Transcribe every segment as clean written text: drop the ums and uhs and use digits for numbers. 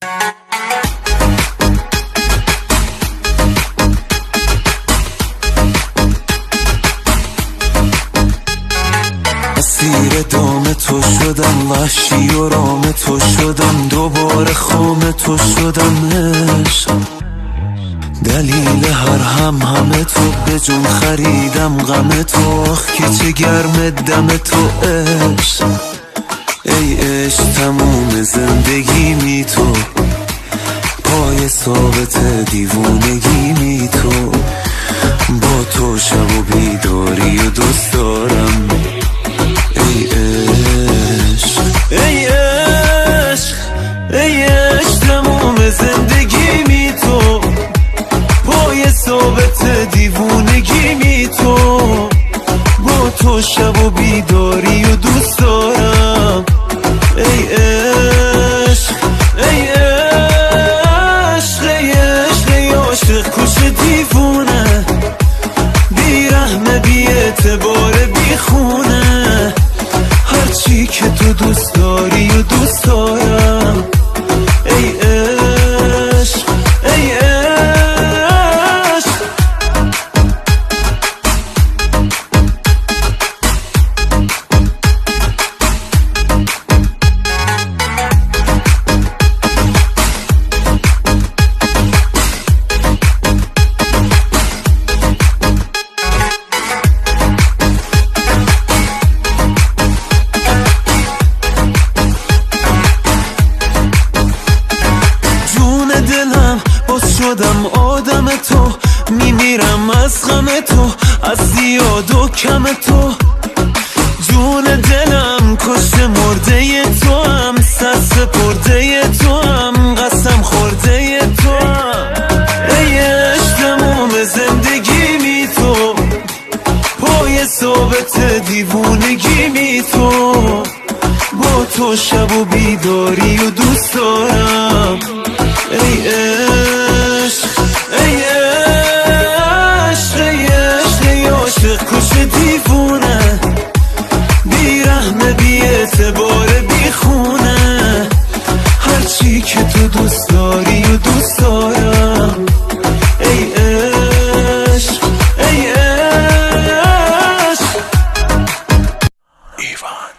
اسیر دام تو شدم، وحشی و رام تو شدم، دوباره خام تو شدم عشق. دلیل هر همه تو، به جون خریدم غم تو، آخ که چه گرم دم تو عشق. ای عشق تموم زندگی می تو، پای ثابت دیوونگی می تو، با تو شب و بیداری و دوست دارم. ای عشق ای عشق ای عشق تموم زندگی می تو، پای ثابت دیوونگی می تو، با تو شب و بیداری و دوست دارم. ای عشق ای عشق ای عشق ای عاشق کش دیوونه، بی رحمه بی اعتبار بی خونه، هرچی که تو دوست داری و دوست دارم. ای عشق ای عشق. شدم آدم تو، میمیرم از غم تو، از زیاد و کم تو. جون دلم کشته مرده تو هم، سر سپرده تو هم، قسم خورده تو هم. ای عشق تموم زندگی می تو، پای ثابت دیوونگی می تو، با تو شب و بیداری و دوست دارم. ای عشق ای عشق ای عشق ای عاشق کش دیوونه، بی رحمه بی اعتبار بی خونه، هرچی که تو دوست داری و دوست دارم. ای عشق ای عشق. ایوان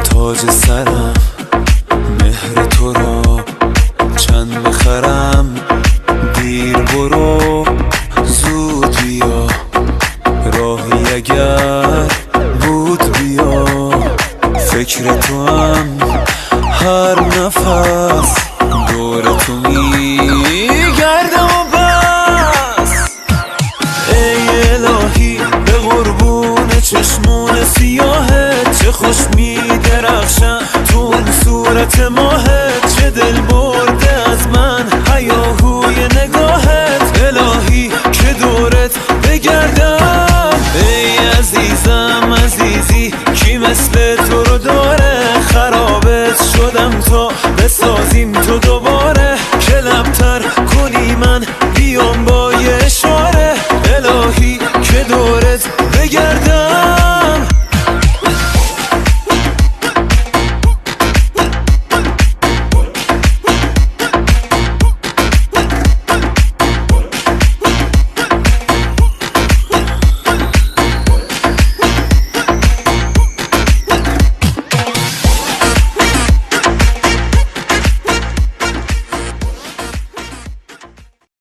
تاج سرم، مهر تو را چند بخرم، دیر برو زود بیا، راهی اگر بود بیا، فکر تو هم هر نفس دور تو میگردم و بس. ای الهی به قربون چشمون سیاهت، چه خوش میدرخشن تو اون صورت ماهت، چه دل برده از من هیاهوی نگاهت. الهی که دورت بگردم، ای عزیزم عزیزی کی مثل تو رو داره، خرابت شدم تا بسازیم تو دوباره.